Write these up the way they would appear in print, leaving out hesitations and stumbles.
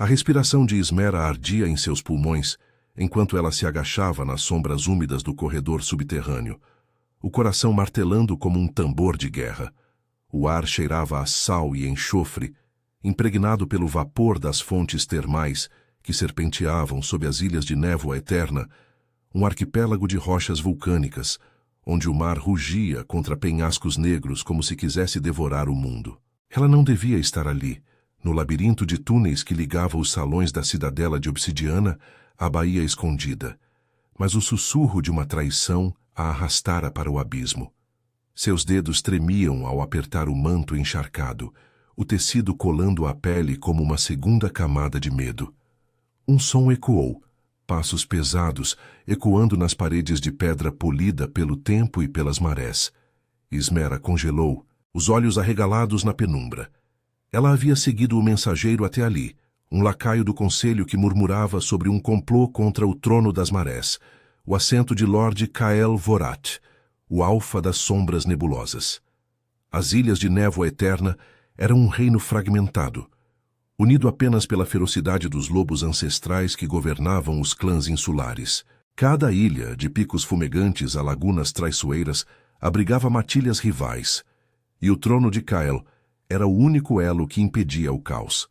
A respiração de Ismera ardia em seus pulmões, enquanto ela se agachava nas sombras úmidas do corredor subterrâneo, o coração martelando como um tambor de guerra. O ar cheirava a sal e enxofre, impregnado pelo vapor das fontes termais que serpenteavam sob as ilhas de névoa eterna, um arquipélago de rochas vulcânicas, onde o mar rugia contra penhascos negros como se quisesse devorar o mundo. Ela não devia estar ali, no labirinto de túneis que ligava os salões da cidadela de obsidiana à baía escondida, mas o sussurro de uma traição a arrastara para o abismo. Seus dedos tremiam ao apertar o manto encharcado, o tecido colando à pele como uma segunda camada de medo. Um som ecoou, passos pesados, ecoando nas paredes de pedra polida pelo tempo e pelas marés. Ismera congelou, os olhos arregalados na penumbra. Ela havia seguido o mensageiro até ali, um lacaio do conselho que murmurava sobre um complô contra o trono das marés, o assento de Lord Kael Vorat, o alfa das sombras nebulosas. As ilhas de névoa eterna eram um reino fragmentado, unido apenas pela ferocidade dos lobos ancestrais que governavam os clãs insulares. Cada ilha, de picos fumegantes a lagunas traiçoeiras, abrigava matilhas rivais, e o trono de Kael era o único elo que impedia o caos.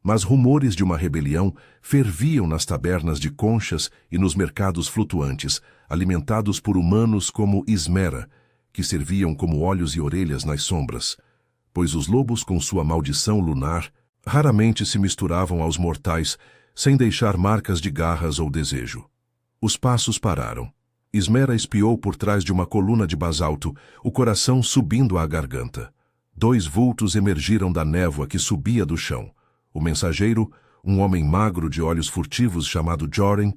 Mas rumores de uma rebelião ferviam nas tabernas de conchas e nos mercados flutuantes, alimentados por humanos como Ismera, que serviam como olhos e orelhas nas sombras, pois os lobos com sua maldição lunar raramente se misturavam aos mortais sem deixar marcas de garras ou desejo. Os passos pararam. Ismera espiou por trás de uma coluna de basalto, o coração subindo à garganta. 2 vultos emergiram da névoa que subia do chão. O mensageiro, um homem magro de olhos furtivos chamado Joren,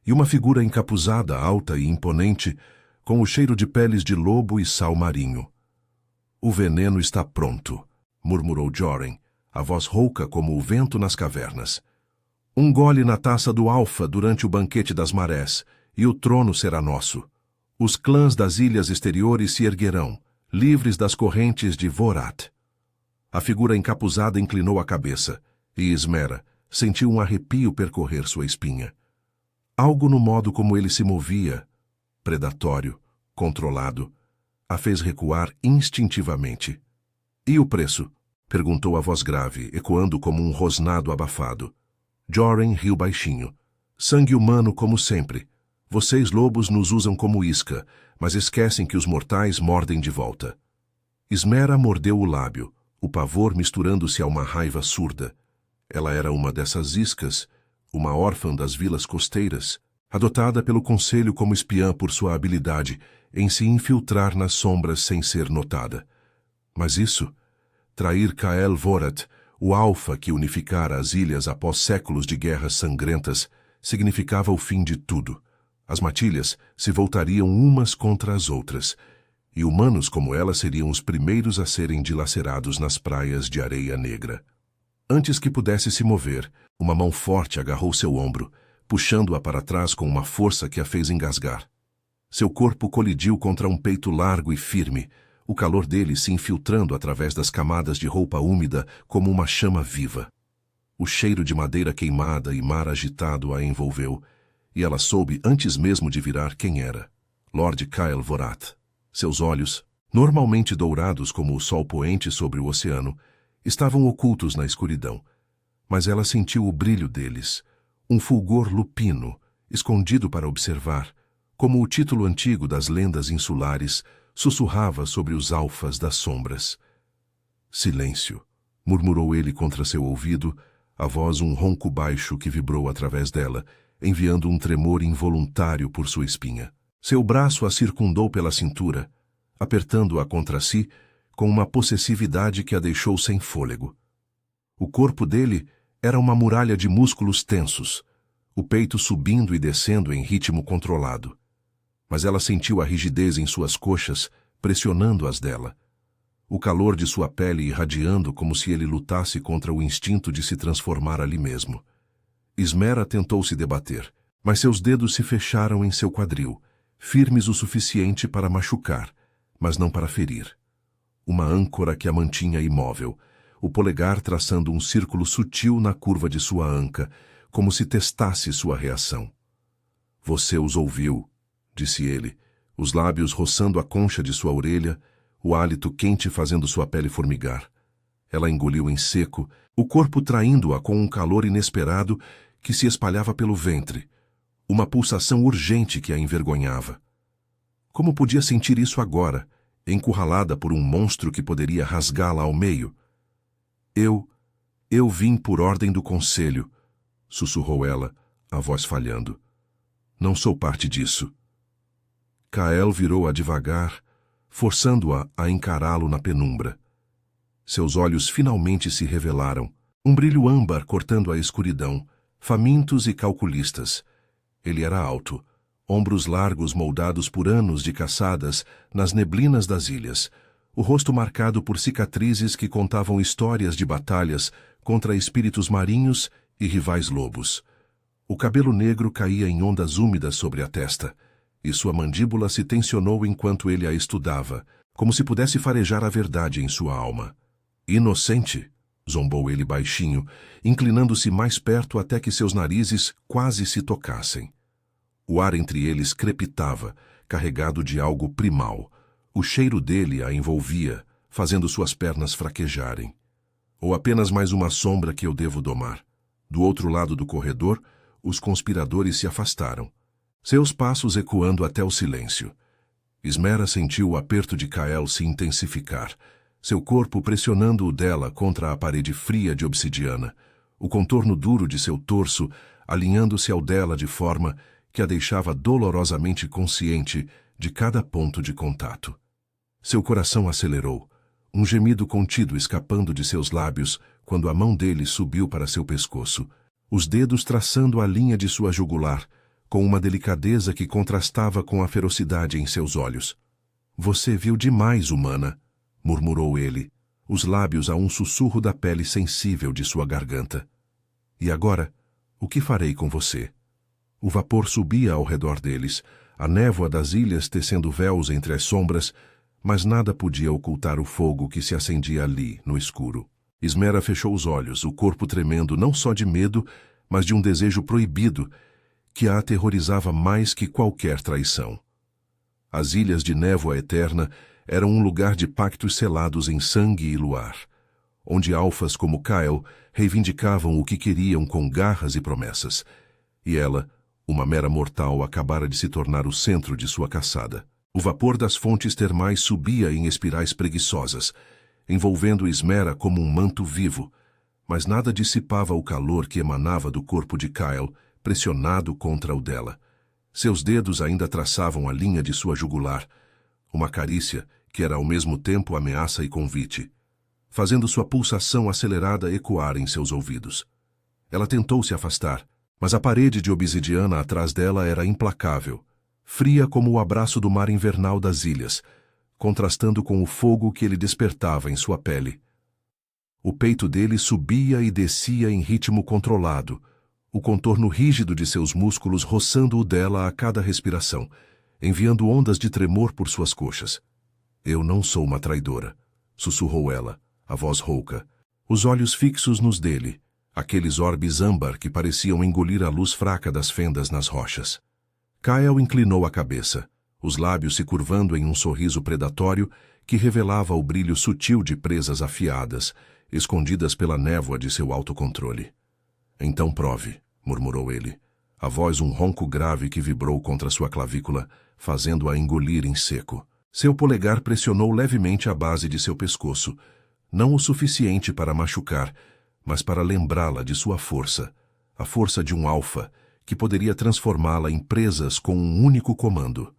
e uma figura encapuzada, alta e imponente, com o cheiro de peles de lobo e sal marinho. "O veneno está pronto", murmurou Joren, a voz rouca como o vento nas cavernas. "Um gole na taça do Alfa durante o banquete das marés, e o trono será nosso. Os clãs das ilhas exteriores se erguerão, livres das correntes de Vorat." A figura encapuzada inclinou a cabeça, e Ismera sentiu um arrepio percorrer sua espinha. Algo no modo como ele se movia, predatório, controlado, a fez recuar instintivamente. "E o preço?" perguntou a voz grave, ecoando como um rosnado abafado. Joren riu baixinho. "Sangue humano como sempre. Vocês lobos nos usam como isca, mas esquecem que os mortais mordem de volta." Ismera mordeu o lábio, o pavor misturando-se a uma raiva surda. Ela era uma dessas iscas, uma órfã das vilas costeiras, adotada pelo conselho como espiã por sua habilidade em se infiltrar nas sombras sem ser notada. Mas isso, trair Kael Vorat, o alfa que unificara as ilhas após séculos de guerras sangrentas, significava o fim de tudo. As matilhas se voltariam umas contra as outras, e humanos como ela seriam os primeiros a serem dilacerados nas praias de areia negra. Antes que pudesse se mover, uma mão forte agarrou seu ombro, puxando-a para trás com uma força que a fez engasgar. Seu corpo colidiu contra um peito largo e firme, o calor dele se infiltrando através das camadas de roupa úmida como uma chama viva. O cheiro de madeira queimada e mar agitado a envolveu, e ela soube antes mesmo de virar quem era: Lord Kael Vorat. Seus olhos, normalmente dourados como o sol poente sobre o oceano, estavam ocultos na escuridão, mas ela sentiu o brilho deles, um fulgor lupino, escondido para observar, como o título antigo das lendas insulares sussurrava sobre os alfas das sombras. "Silêncio", murmurou ele contra seu ouvido, a voz um ronco baixo que vibrou através dela, enviando um tremor involuntário por sua espinha. Seu braço a circundou pela cintura, apertando-a contra si com uma possessividade que a deixou sem fôlego. O corpo dele era uma muralha de músculos tensos, o peito subindo e descendo em ritmo controlado. Mas ela sentiu a rigidez em suas coxas, pressionando as dela. O calor de sua pele irradiando como se ele lutasse contra o instinto de se transformar ali mesmo. Ismera tentou se debater, mas seus dedos se fecharam em seu quadril, firmes o suficiente para machucar, mas não para ferir. Uma âncora que a mantinha imóvel, o polegar traçando um círculo sutil na curva de sua anca, como se testasse sua reação. Você os ouviu, disse ele, os lábios roçando a concha de sua orelha, o hálito quente fazendo sua pele formigar. Ela engoliu em seco, o corpo traindo-a com um calor inesperado que se espalhava pelo ventre, uma pulsação urgente que a envergonhava. Como podia sentir isso agora, encurralada por um monstro que poderia rasgá-la ao meio? Eu vim por ordem do conselho, sussurrou ela, a voz falhando. Não sou parte disso. Kael virou-a devagar, forçando-a a encará-lo na penumbra. Seus olhos finalmente se revelaram, um brilho âmbar cortando a escuridão, famintos e calculistas. Ele era alto, ombros largos moldados por anos de caçadas nas neblinas das ilhas, o rosto marcado por cicatrizes que contavam histórias de batalhas contra espíritos marinhos e rivais lobos. O cabelo negro caía em ondas úmidas sobre a testa, e sua mandíbula se tensionou enquanto ele a estudava, como se pudesse farejar a verdade em sua alma. Inocente, zombou ele baixinho, inclinando-se mais perto até que seus narizes quase se tocassem. O ar entre eles crepitava, carregado de algo primal. O cheiro dele a envolvia, fazendo suas pernas fraquejarem. Ou apenas mais uma sombra que eu devo domar. Do outro lado do corredor, os conspiradores se afastaram, seus passos ecoando até o silêncio. Ismera sentiu o aperto de Kael se intensificar, seu corpo pressionando o dela contra a parede fria de obsidiana, o contorno duro de seu torso alinhando-se ao dela de forma que a deixava dolorosamente consciente de cada ponto de contato. Seu coração acelerou, um gemido contido escapando de seus lábios quando a mão dele subiu para seu pescoço, os dedos traçando a linha de sua jugular, com uma delicadeza que contrastava com a ferocidade em seus olhos. Você viu demais, humana, murmurou ele, os lábios a um sussurro da pele sensível de sua garganta. E agora, o que farei com você? O vapor subia ao redor deles, a névoa das ilhas tecendo véus entre as sombras, mas nada podia ocultar o fogo que se acendia ali, no escuro. Ismera fechou os olhos, o corpo tremendo não só de medo, mas de um desejo proibido que a aterrorizava mais que qualquer traição. As ilhas de névoa eterna eram um lugar de pactos selados em sangue e luar, onde alfas como Kael reivindicavam o que queriam com garras e promessas, e ela, uma mera mortal, acabara de se tornar o centro de sua caçada. O vapor das fontes termais subia em espirais preguiçosas, envolvendo Ismera como um manto vivo, mas nada dissipava o calor que emanava do corpo de Kael, pressionado contra o dela. Seus dedos ainda traçavam a linha de sua jugular, uma carícia que era ao mesmo tempo ameaça e convite, fazendo sua pulsação acelerada ecoar em seus ouvidos. Ela tentou se afastar, mas a parede de obsidiana atrás dela era implacável, fria como o abraço do mar invernal das ilhas, contrastando com o fogo que ele despertava em sua pele. O peito dele subia e descia em ritmo controlado, o contorno rígido de seus músculos roçando o dela a cada respiração, enviando ondas de tremor por suas coxas. Eu não sou uma traidora, sussurrou ela, a voz rouca, os olhos fixos nos dele, aqueles orbes âmbar que pareciam engolir a luz fraca das fendas nas rochas. Kael inclinou a cabeça, os lábios se curvando em um sorriso predatório que revelava o brilho sutil de presas afiadas, escondidas pela névoa de seu autocontrole. Então prove, murmurou ele, a voz um ronco grave que vibrou contra sua clavícula, fazendo-a engolir em seco. Seu polegar pressionou levemente a base de seu pescoço, não o suficiente para machucar, mas para lembrá-la de sua força, a força de um alfa, que poderia transformá-la em presas com um único comando.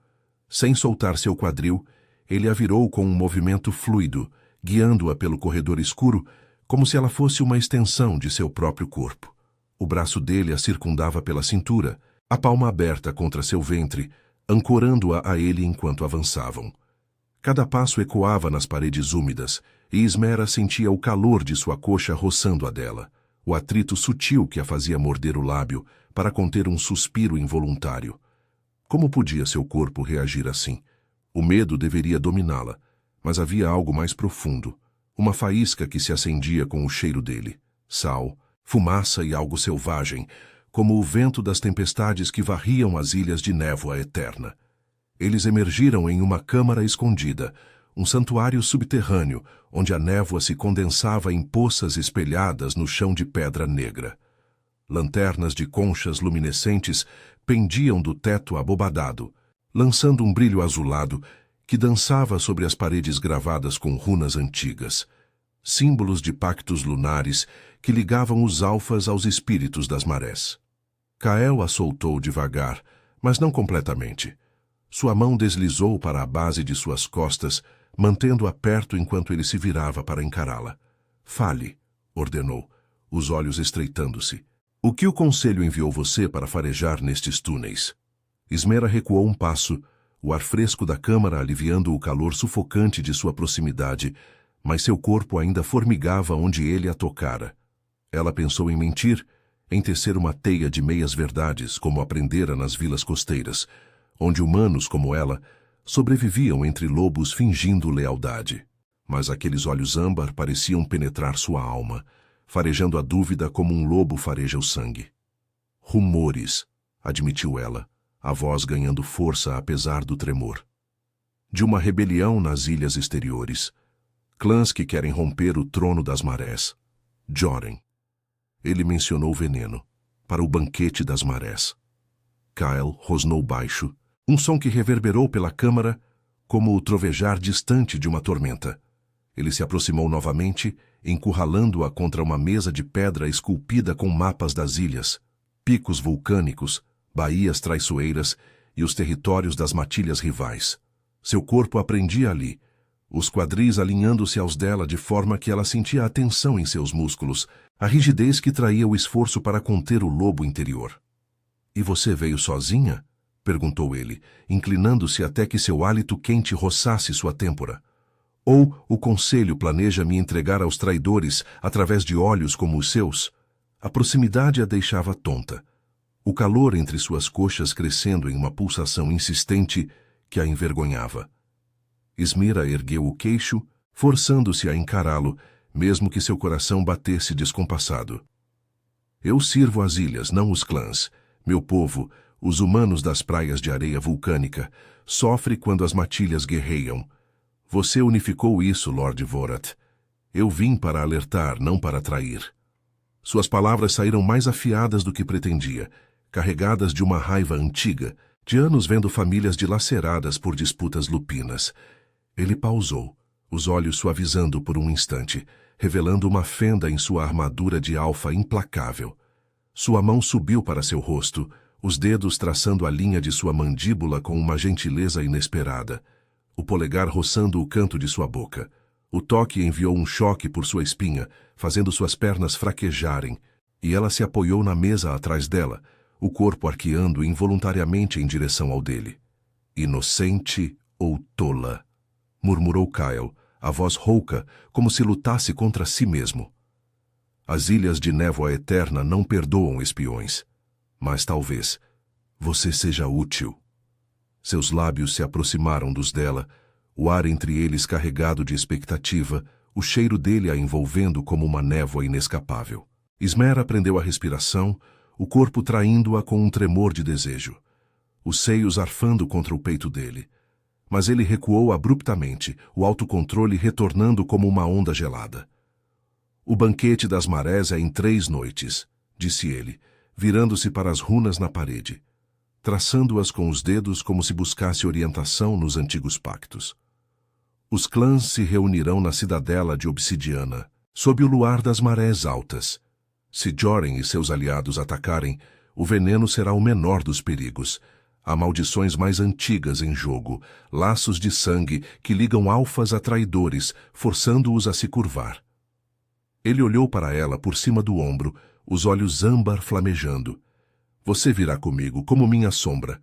Sem soltar seu quadril, ele a virou com um movimento fluido, guiando-a pelo corredor escuro, como se ela fosse uma extensão de seu próprio corpo. O braço dele a circundava pela cintura, a palma aberta contra seu ventre, ancorando-a a ele enquanto avançavam. Cada passo ecoava nas paredes úmidas, e Ismera sentia o calor de sua coxa roçando a dela, o atrito sutil que a fazia morder o lábio para conter um suspiro involuntário. Como podia seu corpo reagir assim? O medo deveria dominá-la, mas havia algo mais profundo, Uma faísca que se acendia com o cheiro dele. Sal, fumaça e algo selvagem, como o vento das tempestades que varriam as ilhas de névoa eterna. Eles emergiram em uma câmara escondida, um santuário subterrâneo, onde a névoa se condensava em poças espelhadas no chão de pedra negra. Lanternas de conchas luminescentes pendiam do teto abobadado, lançando um brilho azulado que dançava sobre as paredes gravadas com runas antigas, símbolos de pactos lunares que ligavam os alfas aos espíritos das marés. Kael a soltou devagar, mas não completamente. Sua mão deslizou para a base de suas costas, mantendo-a perto enquanto ele se virava para encará-la. Fale, ordenou, os olhos estreitando-se. O que o conselho enviou você para farejar nestes túneis? Ismera recuou um passo, o ar fresco da câmara aliviando o calor sufocante de sua proximidade, mas seu corpo ainda formigava onde ele a tocara. Ela pensou em mentir, em tecer uma teia de meias-verdades, como aprendera nas vilas costeiras, onde humanos como ela sobreviviam entre lobos fingindo lealdade. Mas aqueles olhos âmbar pareciam penetrar sua alma, farejando a dúvida como um lobo fareja o sangue. Rumores, admitiu ela, a voz ganhando força apesar do tremor. De uma rebelião nas ilhas exteriores. Clãs que querem romper o trono das marés. Joren. Ele mencionou veneno, para o banquete das marés. Kael rosnou baixo, um som que reverberou pela câmara como o trovejar distante de uma tormenta. Ele se aproximou novamente, encurralando-a contra uma mesa de pedra esculpida com mapas das ilhas, picos vulcânicos, baías traiçoeiras e os territórios das matilhas rivais. Seu corpo aprendia ali, os quadris alinhando-se aos dela de forma que ela sentia a tensão em seus músculos, a rigidez que traía o esforço para conter o lobo interior. "E você veio sozinha?" perguntou ele, inclinando-se até que seu hálito quente roçasse sua têmpora. "Ou o conselho planeja me entregar aos traidores através de olhos como os seus?" A proximidade a deixava tonta, o calor entre suas coxas crescendo em uma pulsação insistente que a envergonhava. Ismera ergueu o queixo, forçando-se a encará-lo, mesmo que seu coração batesse descompassado. "Eu sirvo as ilhas, não os clãs. Meu povo, os humanos das praias de areia vulcânica, sofre quando as matilhas guerreiam. Você unificou isso, Lord Vorath. Eu vim para alertar, não para trair." Suas palavras saíram mais afiadas do que pretendia, carregadas de uma raiva antiga, de anos vendo famílias dilaceradas por disputas lupinas. Ele pausou, os olhos suavizando por um instante, revelando uma fenda em sua armadura de alfa implacável. Sua mão subiu para seu rosto, os dedos traçando a linha de sua mandíbula com uma gentileza inesperada, o polegar roçando o canto de sua boca. O toque enviou um choque por sua espinha, fazendo suas pernas fraquejarem, e ela se apoiou na mesa atrás dela, o corpo arqueando involuntariamente em direção ao dele. "Inocente ou tola?" murmurou Kael, a voz rouca, como se lutasse contra si mesmo. As ilhas de névoa eterna não perdoam espiões. Mas talvez você seja útil. Seus lábios se aproximaram dos dela, o ar entre eles carregado de expectativa, o cheiro dele a envolvendo como uma névoa inescapável. Ismera prendeu a respiração, o corpo traindo-a com um tremor de desejo, os seios arfando contra o peito dele. Mas ele recuou abruptamente, o autocontrole retornando como uma onda gelada. "O banquete das marés é em 3 noites", disse ele, virando-se para as runas na parede, traçando-as com os dedos como se buscasse orientação nos antigos pactos. "Os clãs se reunirão na cidadela de obsidiana, sob o luar das marés altas. Se Joren e seus aliados atacarem, o veneno será o menor dos perigos. Há maldições mais antigas em jogo, laços de sangue que ligam alfas a traidores, forçando-os a se curvar." Ele olhou para ela por cima do ombro, os olhos âmbar flamejando. "Você virá comigo como minha sombra.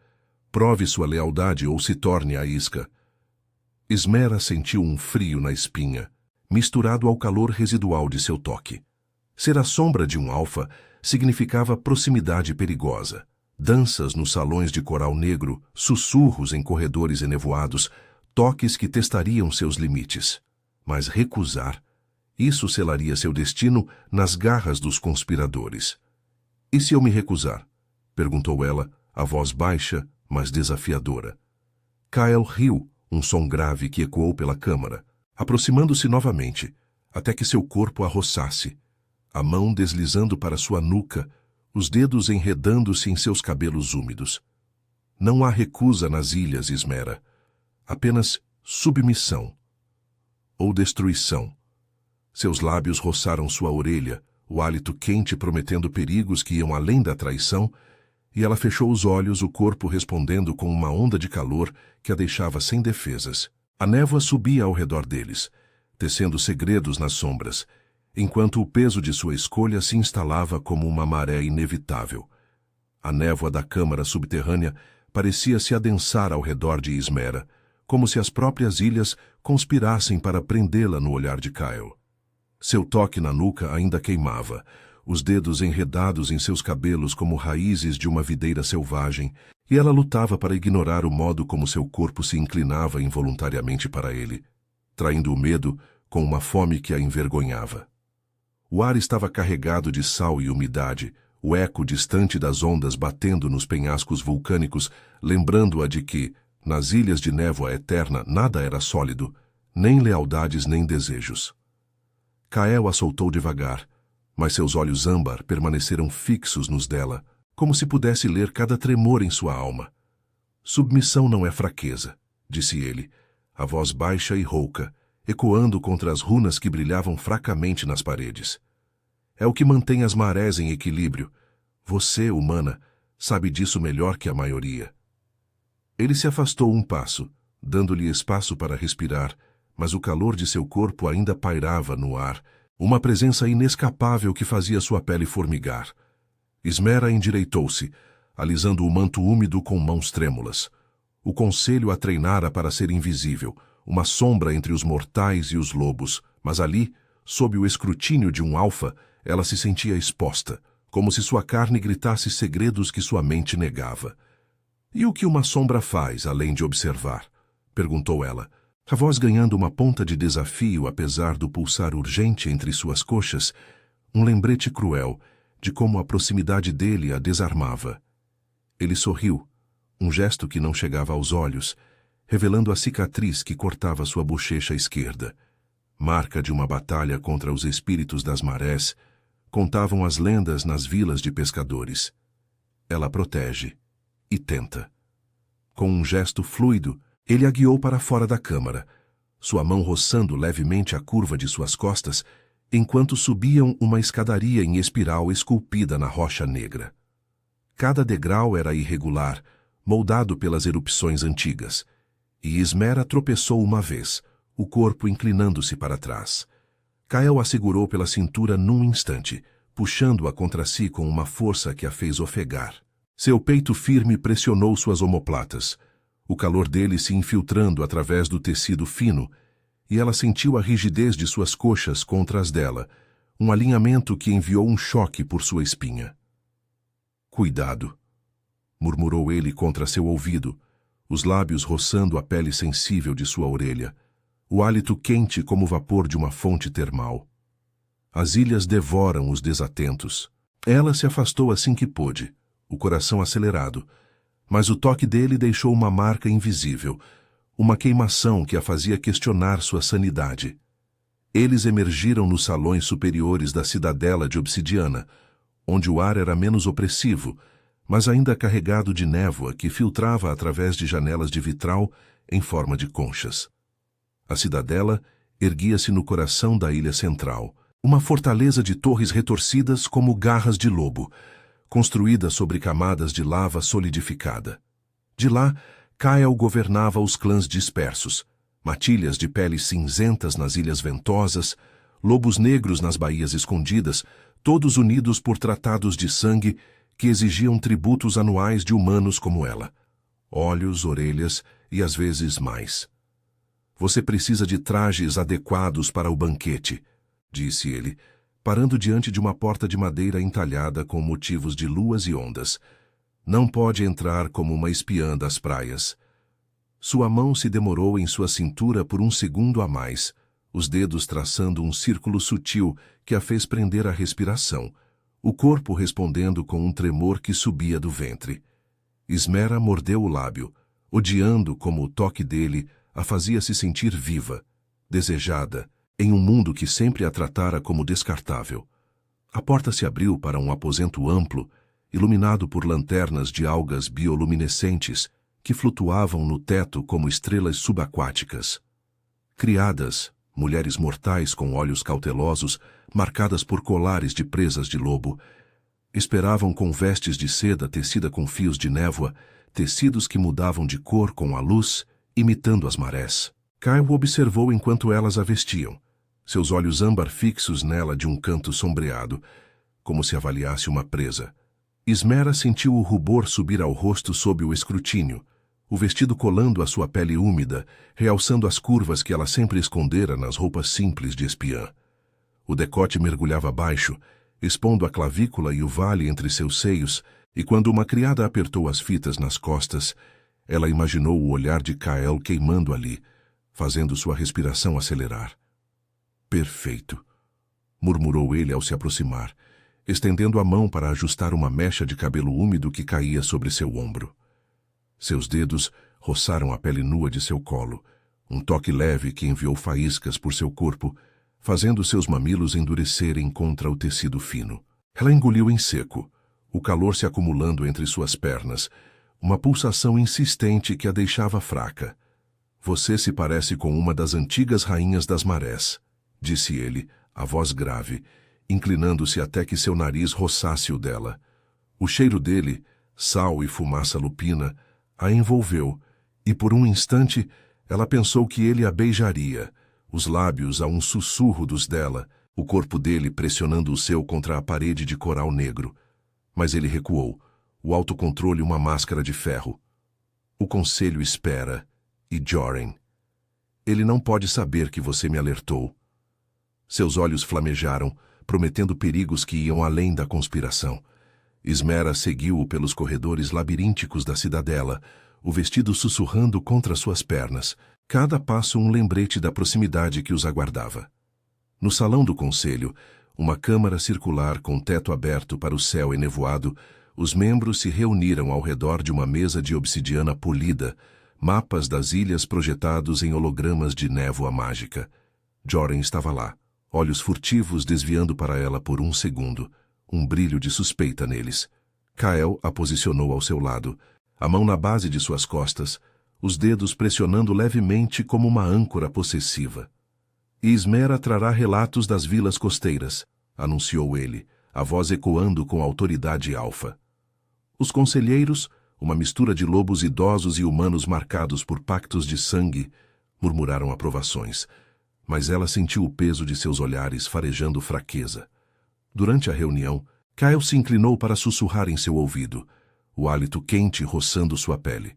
Prove sua lealdade ou se torne a isca." Ismera sentiu um frio na espinha, misturado ao calor residual de seu toque. Ser a sombra de um alfa significava proximidade perigosa. Danças nos salões de coral negro, sussurros em corredores enevoados, toques que testariam seus limites. Mas recusar Isso selaria seu destino nas garras dos conspiradores. E se eu me recusar? Perguntou ela, a voz baixa, mas desafiadora. Kyle riu, um som grave que ecoou pela câmara, aproximando-se novamente, até que seu corpo a roçasse, a mão deslizando para sua nuca, os dedos enredando-se em seus cabelos úmidos. Não há recusa nas ilhas, Ismera. Apenas submissão. Ou destruição. Seus lábios roçaram sua orelha, o hálito quente prometendo perigos que iam além da traição, e ela fechou os olhos, o corpo respondendo com uma onda de calor que a deixava sem defesas. A névoa subia ao redor deles, tecendo segredos nas sombras, enquanto o peso de sua escolha se instalava como uma maré inevitável. A névoa da câmara subterrânea parecia se adensar ao redor de Ismera, como se as próprias ilhas conspirassem para prendê-la no olhar de Kyle. Seu toque na nuca ainda queimava, os dedos enredados em seus cabelos como raízes de uma videira selvagem, e ela lutava para ignorar o modo como seu corpo se inclinava involuntariamente para ele, traindo o medo com uma fome que a envergonhava. O ar estava carregado de sal e umidade, o eco distante das ondas batendo nos penhascos vulcânicos, lembrando-a de que, nas ilhas de névoa eterna, nada era sólido, nem lealdades nem desejos. Kael a soltou devagar, mas seus olhos âmbar permaneceram fixos nos dela, como se pudesse ler cada tremor em sua alma. Submissão não é fraqueza, disse ele, a voz baixa e rouca, ecoando contra as runas que brilhavam fracamente nas paredes. É o que mantém as marés em equilíbrio. Você, humana, sabe disso melhor que a maioria. Ele se afastou um passo, dando-lhe espaço para respirar, mas o calor de seu corpo ainda pairava no ar, uma presença inescapável que fazia sua pele formigar. Ismera endireitou-se, alisando o manto úmido com mãos trêmulas. O conselho a treinara para ser invisível, uma sombra entre os mortais e os lobos, mas ali, sob o escrutínio de um alfa, ela se sentia exposta, como se sua carne gritasse segredos que sua mente negava. E o que uma sombra faz, além de observar? Perguntou ela, a voz ganhando uma ponta de desafio apesar do pulsar urgente entre suas coxas, um lembrete cruel de como a proximidade dele a desarmava. Ele sorriu, um gesto que não chegava aos olhos, revelando a cicatriz que cortava sua bochecha esquerda. Marca de uma batalha contra os espíritos das marés, contavam as lendas nas vilas de pescadores. Ela protege e tenta. Com um gesto fluido, ele a guiou para fora da câmara, sua mão roçando levemente a curva de suas costas, enquanto subiam uma escadaria em espiral esculpida na rocha negra. Cada degrau era irregular, moldado pelas erupções antigas, e Ismera tropeçou uma vez, o corpo inclinando-se para trás. Kael a segurou pela cintura num instante, puxando-a contra si com uma força que a fez ofegar. Seu peito firme pressionou suas omoplatas, o calor dele se infiltrando através do tecido fino, e ela sentiu a rigidez de suas coxas contra as dela, um alinhamento que enviou um choque por sua espinha. Cuidado, murmurou ele contra seu ouvido, os lábios roçando a pele sensível de sua orelha, o hálito quente como o vapor de uma fonte termal. As ilhas devoram os desatentos. Ela se afastou assim que pôde, o coração acelerado, mas o toque dele deixou uma marca invisível, uma queimação que a fazia questionar sua sanidade. Eles emergiram nos salões superiores da cidadela de obsidiana, onde o ar era menos opressivo, mas ainda carregado de névoa que filtrava através de janelas de vitral em forma de conchas. A cidadela erguia-se no coração da ilha central, uma fortaleza de torres retorcidas como garras de lobo, construída sobre camadas de lava solidificada. De lá, Kael governava os clãs dispersos, matilhas de peles cinzentas nas ilhas ventosas, lobos negros nas baías escondidas, todos unidos por tratados de sangue que exigiam tributos anuais de humanos como ela. Olhos, orelhas e às vezes mais. Você precisa de trajes adequados para o banquete, disse ele, parando diante de uma porta de madeira entalhada com motivos de luas e ondas. Não pode entrar como uma espiã das praias. Sua mão se demorou em sua cintura por um segundo a mais, os dedos traçando um círculo sutil que a fez prender a respiração, o corpo respondendo com um tremor que subia do ventre. Ismera mordeu o lábio, odiando como o toque dele a fazia se sentir viva, desejada, em um mundo que sempre a tratara como descartável. A porta se abriu para um aposento amplo, iluminado por lanternas de algas bioluminescentes que flutuavam no teto como estrelas subaquáticas. Criadas, mulheres mortais com olhos cautelosos, marcadas por colares de presas de lobo, esperavam com vestes de seda tecida com fios de névoa, tecidos que mudavam de cor com a luz, imitando as marés. Kyle observou enquanto elas a vestiam, seus olhos âmbar fixos nela de um canto sombreado, como se avaliasse uma presa. Ismera sentiu o rubor subir ao rosto sob o escrutínio, o vestido colando a sua pele úmida, realçando as curvas que ela sempre escondera nas roupas simples de espiã. O decote mergulhava abaixo, expondo a clavícula e o vale entre seus seios, e quando uma criada apertou as fitas nas costas, ela imaginou o olhar de Kyle queimando ali, fazendo sua respiração acelerar. Perfeito, murmurou ele ao se aproximar, estendendo a mão para ajustar uma mecha de cabelo úmido que caía sobre seu ombro. Seus dedos roçaram a pele nua de seu colo, um toque leve que enviou faíscas por seu corpo, fazendo seus mamilos endurecerem contra o tecido fino. Ela engoliu em seco, o calor se acumulando entre suas pernas, uma pulsação insistente que a deixava fraca. Você se parece com uma das antigas rainhas das marés, disse ele, a voz grave, inclinando-se até que seu nariz roçasse o dela. O cheiro dele, sal e fumaça lupina, a envolveu, e por um instante ela pensou que ele a beijaria, os lábios a um sussurro dos dela, o corpo dele pressionando o seu contra a parede de coral negro. Mas ele recuou, o autocontrole uma máscara de ferro. O conselho espera, e Joren. Ele não pode saber que você me alertou. Seus olhos flamejaram, prometendo perigos que iam além da conspiração. Ismera seguiu-o pelos corredores labirínticos da cidadela, o vestido sussurrando contra suas pernas, cada passo um lembrete da proximidade que os aguardava. No salão do conselho, uma câmara circular com teto aberto para o céu enevoado, os membros se reuniram ao redor de uma mesa de obsidiana polida, mapas das ilhas projetados em hologramas de névoa mágica. Joren estava lá, olhos furtivos desviando para ela por um segundo, um brilho de suspeita neles. Kyle a posicionou ao seu lado, a mão na base de suas costas, os dedos pressionando levemente como uma âncora possessiva. Ismera trará relatos das vilas costeiras, anunciou ele, a voz ecoando com autoridade alfa. Os conselheiros, uma mistura de lobos idosos e humanos marcados por pactos de sangue, murmuraram aprovações, mas ela sentiu o peso de seus olhares farejando fraqueza. Durante a reunião, Kyle se inclinou para sussurrar em seu ouvido, o hálito quente roçando sua pele.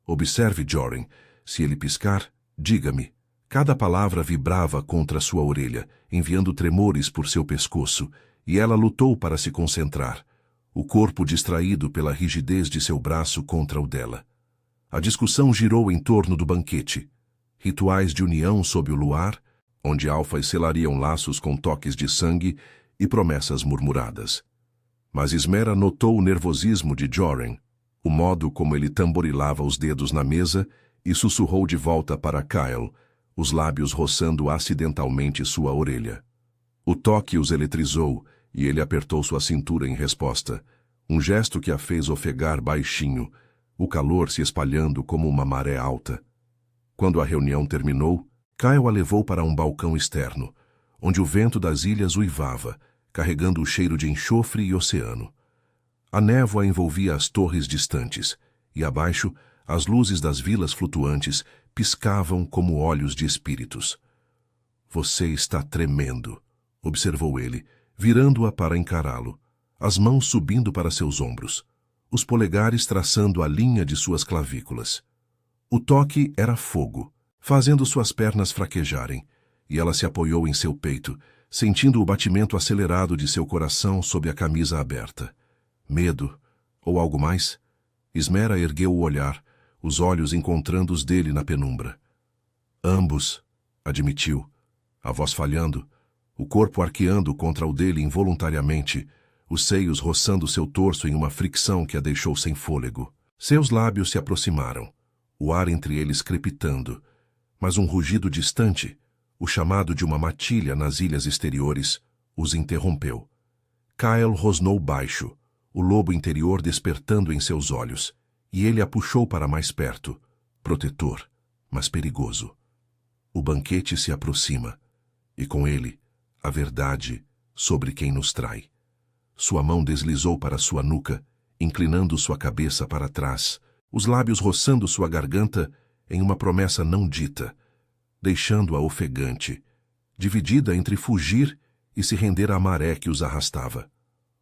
Observe, Joren. Se ele piscar, diga-me. Cada palavra vibrava contra sua orelha, enviando tremores por seu pescoço, e ela lutou para se concentrar, o corpo distraído pela rigidez de seu braço contra o dela. A discussão girou em torno do banquete. Rituais de união sob o luar, onde alfas selariam laços com toques de sangue e promessas murmuradas. Mas Ismera notou o nervosismo de Joren, o modo como ele tamborilava os dedos na mesa e sussurrou de volta para Kyle, os lábios roçando acidentalmente sua orelha. O toque os eletrizou e ele apertou sua cintura em resposta, um gesto que a fez ofegar baixinho, o calor se espalhando como uma maré alta. Quando a reunião terminou, Kyle a levou para um balcão externo, onde o vento das ilhas uivava, carregando o cheiro de enxofre e oceano. A névoa envolvia as torres distantes, e abaixo, as luzes das vilas flutuantes piscavam como olhos de espíritos. Você está tremendo, observou ele, virando-a para encará-lo, as mãos subindo para seus ombros, os polegares traçando a linha de suas clavículas. O toque era fogo, fazendo suas pernas fraquejarem, e ela se apoiou em seu peito, sentindo o batimento acelerado de seu coração sob a camisa aberta. Medo, ou algo mais? Ismera ergueu o olhar, os olhos encontrando os dele na penumbra. Ambos, admitiu. a voz falhando, o corpo arqueando contra o dele involuntariamente, os seios roçando seu torso em uma fricção que a deixou sem fôlego. Seus lábios se aproximaram, o ar entre eles crepitando, mas um rugido distante, o chamado de uma matilha nas ilhas exteriores, os interrompeu. Kyle rosnou baixo, o lobo interior despertando em seus olhos, e ele a puxou para mais perto, protetor, mas perigoso. O banquete se aproxima, e com ele, a verdade sobre quem nos trai. Sua mão deslizou para sua nuca, inclinando sua cabeça para trás, os lábios roçando sua garganta em uma promessa não dita, deixando-a ofegante, dividida entre fugir e se render à maré que os arrastava.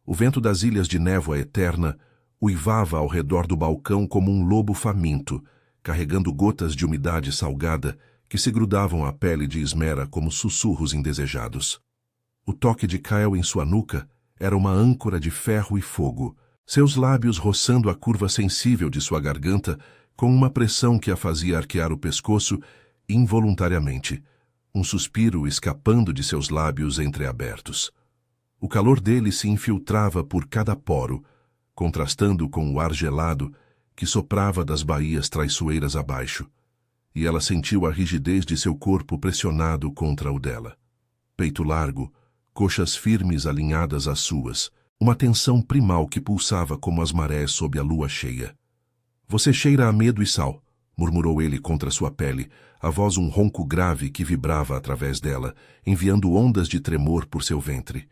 O vento das ilhas de névoa eterna uivava ao redor do balcão como um lobo faminto, carregando gotas de umidade salgada que se grudavam à pele de Esmera como sussurros indesejados. O toque de Kyle em sua nuca era uma âncora de ferro e fogo, seus lábios roçando a curva sensível de sua garganta com uma pressão que a fazia arquear o pescoço involuntariamente, um suspiro escapando de seus lábios entreabertos. O calor dele se infiltrava por cada poro, contrastando com o ar gelado que soprava das baías traiçoeiras abaixo, e ela sentiu a rigidez de seu corpo pressionado contra o dela. Peito largo, coxas firmes alinhadas às suas, uma tensão primal que pulsava como as marés sob a lua cheia. "Você cheira a medo e sal", murmurou ele contra sua pele, a voz um ronco grave que vibrava através dela, enviando ondas de tremor por seu ventre.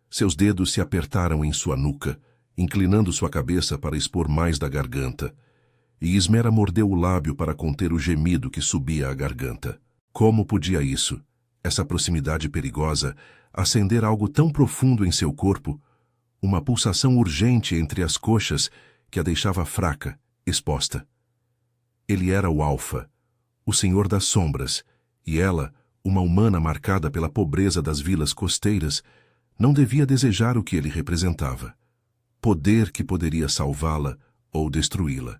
Seus dedos se apertaram em sua nuca, inclinando sua cabeça para expor mais da garganta, e Esmera mordeu o lábio para conter o gemido que subia à garganta. Como podia isso, essa proximidade perigosa, acender algo tão profundo em seu corpo, uma pulsação urgente entre as coxas que a deixava fraca, exposta? Ele era o Alfa, o Senhor das Sombras, e ela, uma humana marcada pela pobreza das vilas costeiras, não devia desejar o que ele representava. Poder que poderia salvá-la ou destruí-la.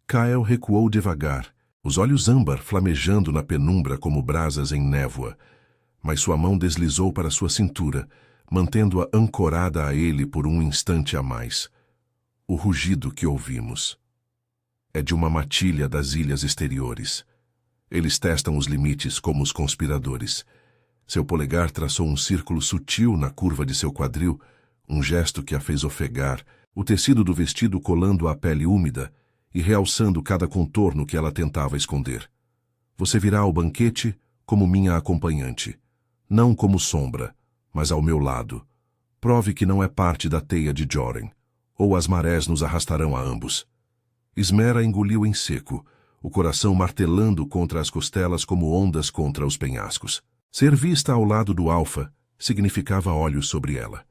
Kyle recuou devagar, os olhos âmbar flamejando na penumbra como brasas em névoa, mas sua mão deslizou para sua cintura, mantendo-a ancorada a ele por um instante a mais. O rugido que ouvimos é de uma matilha das ilhas exteriores. Eles testam os limites como os conspiradores. Seu polegar traçou um círculo sutil na curva de seu quadril, um gesto que a fez ofegar, o tecido do vestido colando à pele úmida e realçando cada contorno que ela tentava esconder. "Você virá ao banquete como minha acompanhante, não como sombra, mas ao meu lado. Prove que não é parte da teia de Joren, ou as marés nos arrastarão a ambos." Esmera engoliu em seco, o coração martelando contra as costelas como ondas contra os penhascos. Ser vista ao lado do Alfa significava olhos sobre ela.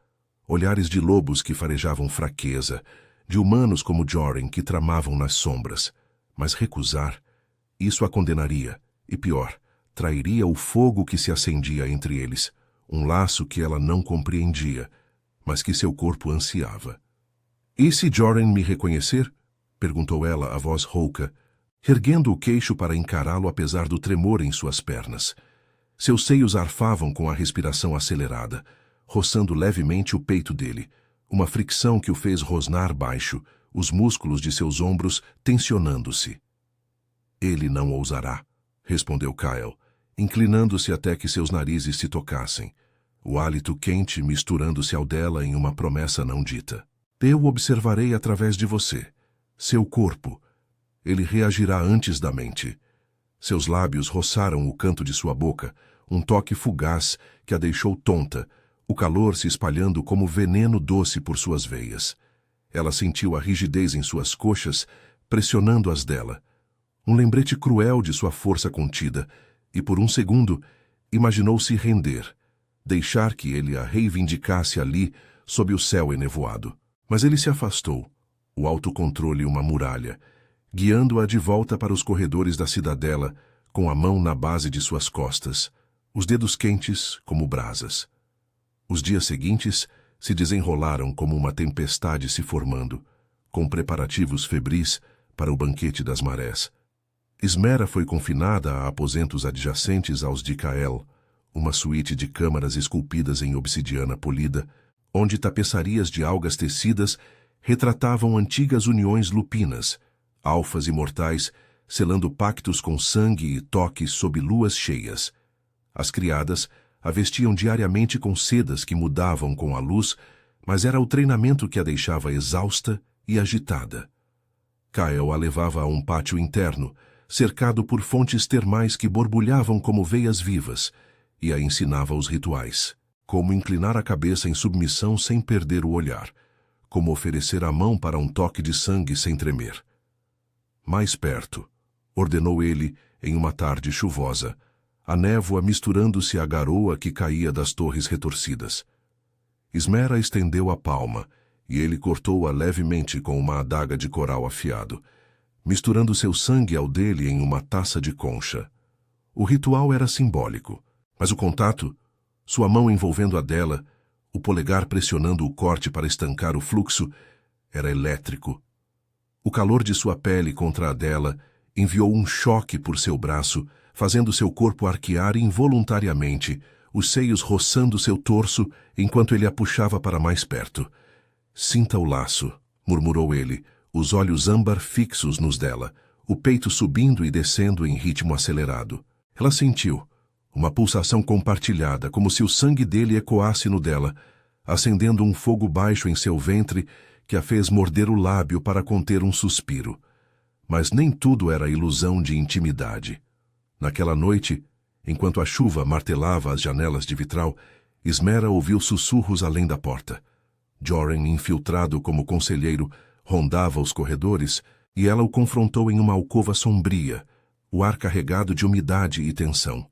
Olhares de lobos que farejavam fraqueza, de humanos como Joren que tramavam nas sombras. Mas recusar, isso a condenaria, e pior, trairia o fogo que se acendia entre eles, um laço que ela não compreendia, mas que seu corpo ansiava. "E se Joren me reconhecer?" perguntou ela, a voz rouca, erguendo o queixo para encará-lo apesar do tremor em suas pernas. Seus seios arfavam com a respiração acelerada, roçando levemente o peito dele, uma fricção que o fez rosnar baixo, os músculos de seus ombros tensionando-se. "Ele não ousará", respondeu Kyle, inclinando-se até que seus narizes se tocassem, o hálito quente misturando-se ao dela em uma promessa não dita. "Eu observarei através de você, seu corpo. Ele reagirá antes da mente." Seus lábios roçaram o canto de sua boca, um toque fugaz que a deixou tonta, o calor se espalhando como veneno doce por suas veias. Ela sentiu a rigidez em suas coxas, pressionando as dela. Um lembrete cruel de sua força contida, e por um segundo imaginou se render, deixar que ele a reivindicasse ali, sob o céu enevoado. Mas ele se afastou, o autocontrole uma muralha, guiando-a de volta para os corredores da cidadela, com a mão na base de suas costas, os dedos quentes como brasas. Os dias seguintes se desenrolaram como uma tempestade se formando, com preparativos febris para o banquete das marés. Esmera foi confinada a aposentos adjacentes aos de Kael, uma suíte de câmaras esculpidas em obsidiana polida, onde tapeçarias de algas tecidas retratavam antigas uniões lupinas, alfas imortais, selando pactos com sangue e toques sob luas cheias. As criadas a vestiam diariamente com sedas que mudavam com a luz, mas era o treinamento que a deixava exausta e agitada. Kyle a levava a um pátio interno, cercado por fontes termais que borbulhavam como veias vivas, e a ensinava os rituais, como inclinar a cabeça em submissão sem perder o olhar, como oferecer a mão para um toque de sangue sem tremer. Mais perto, ordenou ele em uma tarde chuvosa, a névoa misturando-se à garoa que caía das torres retorcidas. Ismera estendeu a palma, e ele cortou-a levemente com uma adaga de coral afiado, misturando seu sangue ao dele em uma taça de concha. O ritual era simbólico, mas o contato, sua mão envolvendo a dela, o polegar pressionando o corte para estancar o fluxo, era elétrico. O calor de sua pele contra a dela enviou um choque por seu braço, fazendo seu corpo arquear involuntariamente, os seios roçando seu torso enquanto ele a puxava para mais perto. «Sinta o laço», murmurou ele, os olhos âmbar fixos nos dela, o peito subindo e descendo em ritmo acelerado. Ela sentiu uma pulsação compartilhada, como se o sangue dele ecoasse no dela, acendendo um fogo baixo em seu ventre que a fez morder o lábio para conter um suspiro. Mas nem tudo era ilusão de intimidade. Naquela noite, enquanto a chuva martelava as janelas de vitral, Ismera ouviu sussurros além da porta. Joren, infiltrado como conselheiro, rondava os corredores e ela o confrontou em uma alcova sombria, o ar carregado de umidade e tensão.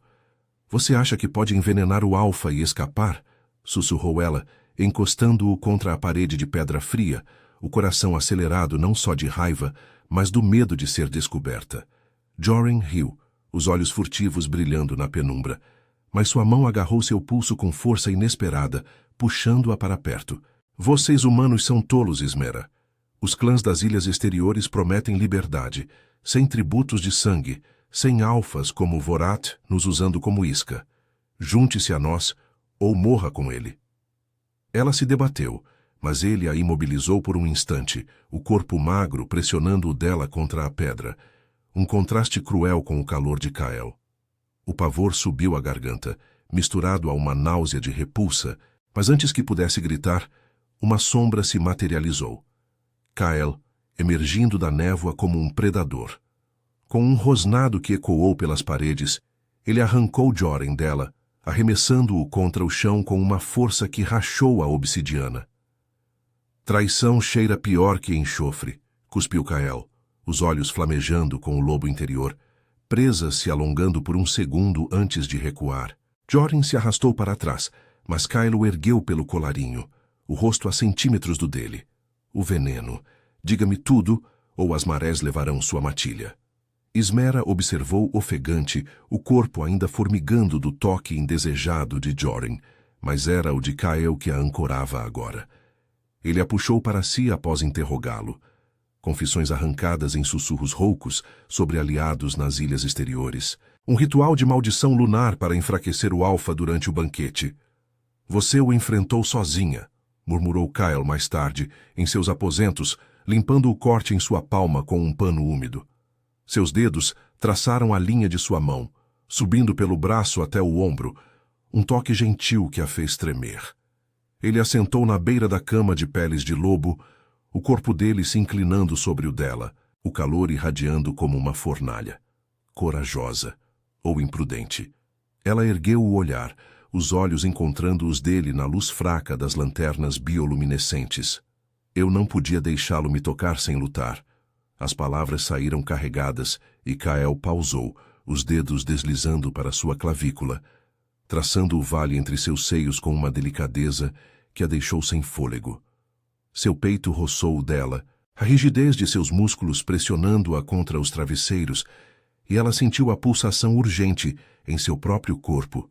«Você acha que pode envenenar o Alfa e escapar?» sussurrou ela, encostando-o contra a parede de pedra fria, o coração acelerado não só de raiva, mas do medo de ser descoberta. Joren riu, os olhos furtivos brilhando na penumbra, mas sua mão agarrou seu pulso com força inesperada, puxando-a para perto. «Vocês humanos são tolos, Ismera. Os clãs das ilhas exteriores prometem liberdade, sem tributos de sangue, sem alfas como Vorat nos usando como isca. Junte-se a nós ou morra com ele». Ela se debateu, mas ele a imobilizou por um instante, o corpo magro pressionando o dela contra a pedra, um contraste cruel com o calor de Kyle. O pavor subiu à garganta, misturado a uma náusea de repulsa, mas antes que pudesse gritar, uma sombra se materializou. Kyle, emergindo da névoa como um predador. Com um rosnado que ecoou pelas paredes, ele arrancou Joren dela, arremessando-o contra o chão com uma força que rachou a obsidiana. «Traição cheira pior que enxofre», cuspiu Kyle, os olhos flamejando com o lobo interior, presa se alongando por um segundo antes de recuar. Joren se arrastou para trás, mas Kyle o ergueu pelo colarinho, o rosto a centímetros do dele. «O veneno. Diga-me tudo, ou as marés levarão sua matilha». Ismera observou ofegante, o corpo ainda formigando do toque indesejado de Joren, mas era o de Kyle que a ancorava agora. Ele a puxou para si após interrogá-lo. Confissões arrancadas em sussurros roucos sobre aliados nas ilhas exteriores. Um ritual de maldição lunar para enfraquecer o Alfa durante o banquete. «Você o enfrentou sozinha», murmurou Kyle mais tarde, em seus aposentos, limpando o corte em sua palma com um pano úmido. Seus dedos traçaram a linha de sua mão, subindo pelo braço até o ombro, um toque gentil que a fez tremer. Ele assentou na beira da cama de peles de lobo, o corpo dele se inclinando sobre o dela, o calor irradiando como uma fornalha. Corajosa, ou imprudente. Ela ergueu o olhar, os olhos encontrando os dele na luz fraca das lanternas bioluminescentes. «Eu não podia deixá-lo me tocar sem lutar». As palavras saíram carregadas e Kyle pausou, os dedos deslizando para sua clavícula, traçando o vale entre seus seios com uma delicadeza que a deixou sem fôlego. Seu peito roçou o dela, a rigidez de seus músculos pressionando-a contra os travesseiros, e ela sentiu a pulsação urgente em seu próprio corpo,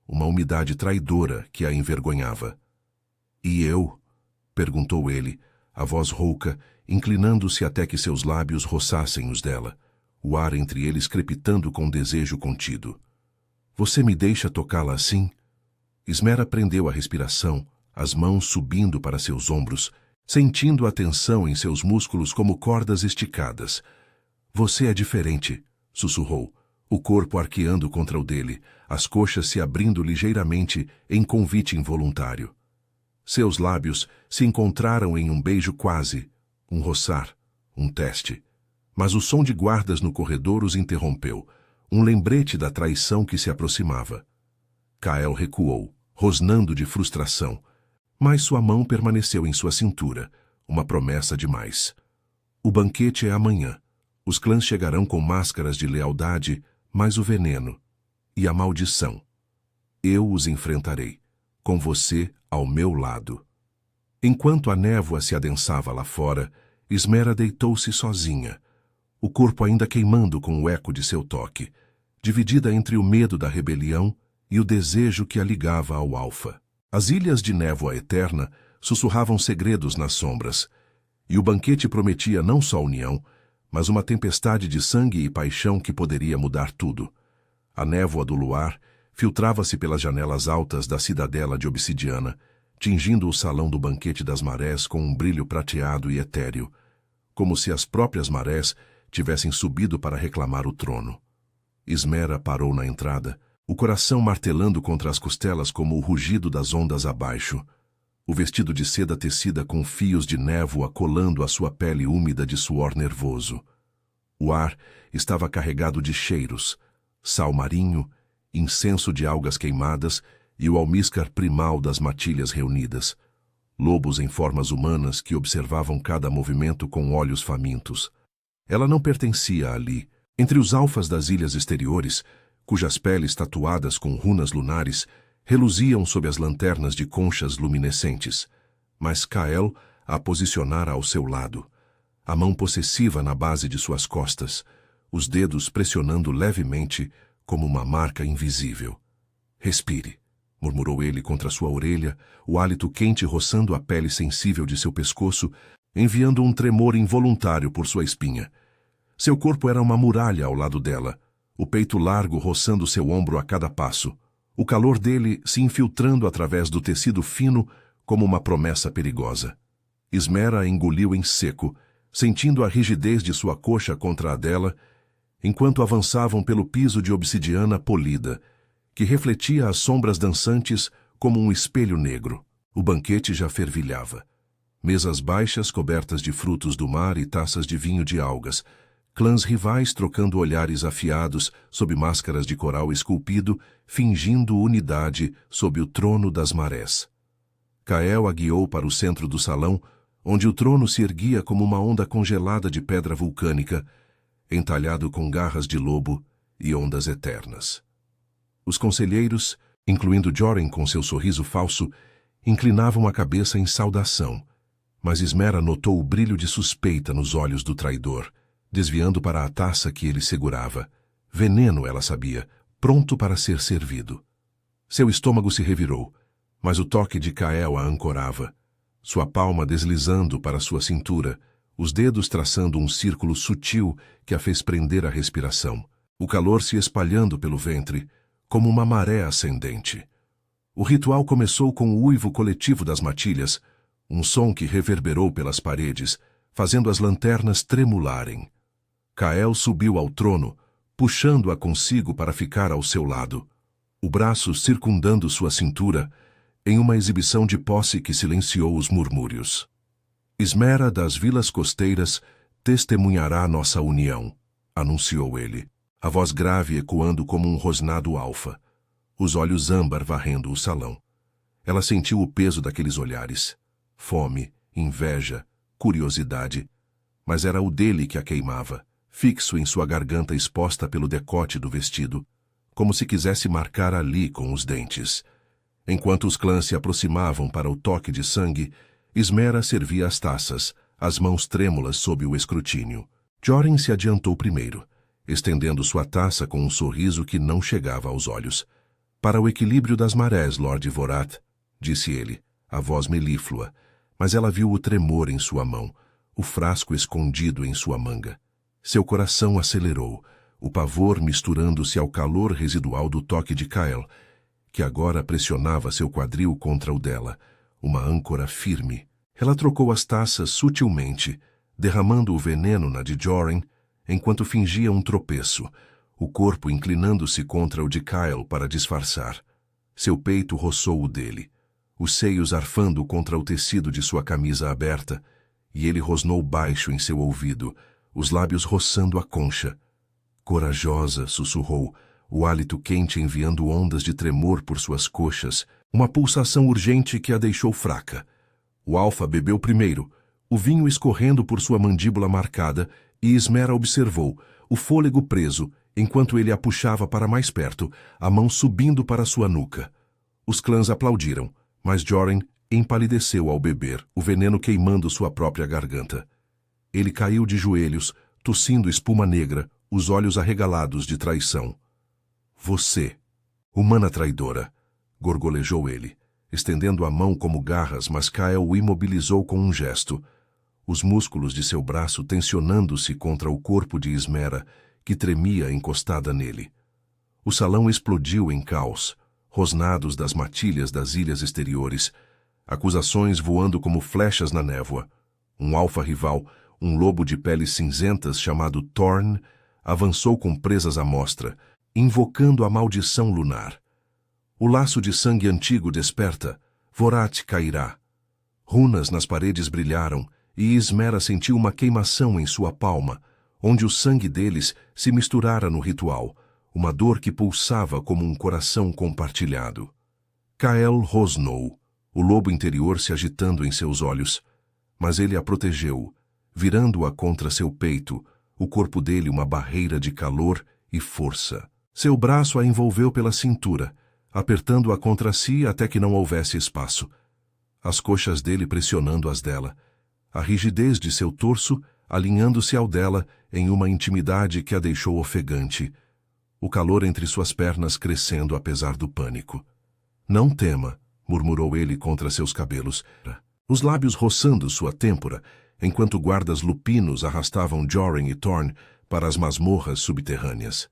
uma umidade traidora que a envergonhava. «E eu?» perguntou ele, a voz rouca, inclinando-se até que seus lábios roçassem os dela, o ar entre eles crepitando com desejo contido. Você me deixa tocá-la assim? Ismera prendeu a respiração, as mãos subindo para seus ombros, sentindo a tensão em seus músculos como cordas esticadas. Você é diferente, sussurrou, o corpo arqueando contra o dele, as coxas se abrindo ligeiramente em convite involuntário. Seus lábios se encontraram em um beijo quase, um roçar, um teste. Mas o som de guardas no corredor os interrompeu, um lembrete da traição que se aproximava. Kael recuou, rosnando de frustração, mas sua mão permaneceu em sua cintura, uma promessa demais. O banquete é amanhã. Os clãs chegarão com máscaras de lealdade, mas o veneno e a maldição. Eu os enfrentarei, com você ao meu lado. Enquanto a névoa se adensava lá fora, Ismera deitou-se sozinha, o corpo ainda queimando com o eco de seu toque, dividida entre o medo da rebelião e o desejo que a ligava ao Alfa. As ilhas de névoa eterna sussurravam segredos nas sombras, e o banquete prometia não só união, mas uma tempestade de sangue e paixão que poderia mudar tudo. A névoa do luar filtrava-se pelas janelas altas da cidadela de obsidiana, tingindo o salão do banquete das marés com um brilho prateado e etéreo, como se as próprias marés tivessem subido para reclamar o trono. Ismera parou na entrada, o coração martelando contra as costelas como o rugido das ondas abaixo. O vestido de seda tecida com fios de névoa colando a sua pele úmida de suor nervoso. O ar estava carregado de cheiros, sal marinho, incenso de algas queimadas e o almíscar primal das matilhas reunidas. Lobos em formas humanas que observavam cada movimento com olhos famintos. Ela não pertencia ali. Entre os alfas das ilhas exteriores, cujas peles tatuadas com runas lunares reluziam sob as lanternas de conchas luminescentes, mas Kael a posicionara ao seu lado, a mão possessiva na base de suas costas, os dedos pressionando levemente como uma marca invisível. Respire, murmurou ele contra sua orelha, o hálito quente roçando a pele sensível de seu pescoço, enviando um tremor involuntário por sua espinha. Seu corpo era uma muralha ao lado dela, o peito largo roçando seu ombro a cada passo, o calor dele se infiltrando através do tecido fino como uma promessa perigosa. Ismera engoliu em seco, sentindo a rigidez de sua coxa contra a dela, enquanto avançavam pelo piso de obsidiana polida, que refletia as sombras dançantes como um espelho negro. O banquete já fervilhava. Mesas baixas cobertas de frutos do mar e taças de vinho de algas, clãs rivais trocando olhares afiados sob máscaras de coral esculpido, fingindo unidade sob o trono das marés. Kael a guiou para o centro do salão, onde o trono se erguia como uma onda congelada de pedra vulcânica, entalhado com garras de lobo e ondas eternas. Os conselheiros, incluindo Joren com seu sorriso falso, inclinavam a cabeça em saudação, mas Ismera notou o brilho de suspeita nos olhos do traidor, desviando para a taça que ele segurava. Veneno, ela sabia, pronto para ser servido. Seu estômago se revirou, mas o toque de Kael a ancorava, sua palma deslizando para sua cintura, os dedos traçando um círculo sutil que a fez prender a respiração, o calor se espalhando pelo ventre, como uma maré ascendente. O ritual começou com o uivo coletivo das matilhas, um som que reverberou pelas paredes, fazendo as lanternas tremularem. Kael subiu ao trono, puxando-a consigo para ficar ao seu lado, o braço circundando sua cintura, em uma exibição de posse que silenciou os murmúrios. Ismera das Vilas Costeiras testemunhará nossa união, anunciou ele, a voz grave ecoando como um rosnado alfa, os olhos âmbar varrendo o salão. Ela sentiu o peso daqueles olhares, fome, inveja, curiosidade, mas era o dele que a queimava, fixo em sua garganta exposta pelo decote do vestido, como se quisesse marcar ali com os dentes. Enquanto os clãs se aproximavam para o toque de sangue, Ismera servia as taças, as mãos trêmulas sob o escrutínio. Joren se adiantou primeiro, estendendo sua taça com um sorriso que não chegava aos olhos. Para o equilíbrio das marés, Lord Vorat, disse ele, a voz melíflua, mas ela viu o tremor em sua mão, o frasco escondido em sua manga. Seu coração acelerou, o pavor misturando-se ao calor residual do toque de Kael, que agora pressionava seu quadril contra o dela, uma âncora firme. Ela trocou as taças sutilmente, derramando o veneno na de Joren, enquanto fingia um tropeço, o corpo inclinando-se contra o de Kael para disfarçar. Seu peito roçou o dele, os seios arfando contra o tecido de sua camisa aberta, e ele rosnou baixo em seu ouvido, os lábios roçando a concha. Corajosa, sussurrou, o hálito quente enviando ondas de tremor por suas coxas, uma pulsação urgente que a deixou fraca. O Alfa bebeu primeiro, o vinho escorrendo por sua mandíbula marcada, e Ismera observou, o fôlego preso, enquanto ele a puxava para mais perto, a mão subindo para sua nuca. Os clãs aplaudiram, mas Joren empalideceu ao beber, o veneno queimando sua própria garganta. Ele caiu de joelhos, tossindo espuma negra, os olhos arregalados de traição. Você, humana traidora, gorgolejou ele, estendendo a mão como garras, mas Kael o imobilizou com um gesto, os músculos de seu braço tensionando-se contra o corpo de Ismera, que tremia encostada nele. O salão explodiu em caos, rosnados das matilhas das ilhas exteriores, acusações voando como flechas na névoa. Um alfa rival, um lobo de peles cinzentas chamado Thorn, avançou com presas à mostra, invocando a maldição lunar. O laço de sangue antigo desperta, Vorat cairá. Runas nas paredes brilharam, e Ismera sentiu uma queimação em sua palma, onde o sangue deles se misturara no ritual, uma dor que pulsava como um coração compartilhado. Kael rosnou, o lobo interior se agitando em seus olhos, mas ele a protegeu, virando-a contra seu peito, o corpo dele uma barreira de calor e força. Seu braço a envolveu pela cintura, apertando-a contra si até que não houvesse espaço. As coxas dele pressionando as dela, a rigidez de seu torso alinhando-se ao dela em uma intimidade que a deixou ofegante, o calor entre suas pernas crescendo apesar do pânico. Não tema, murmurou ele contra seus cabelos, os lábios roçando sua têmpora, enquanto guardas lupinos arrastavam Joren e Thorn para as masmorras subterrâneas.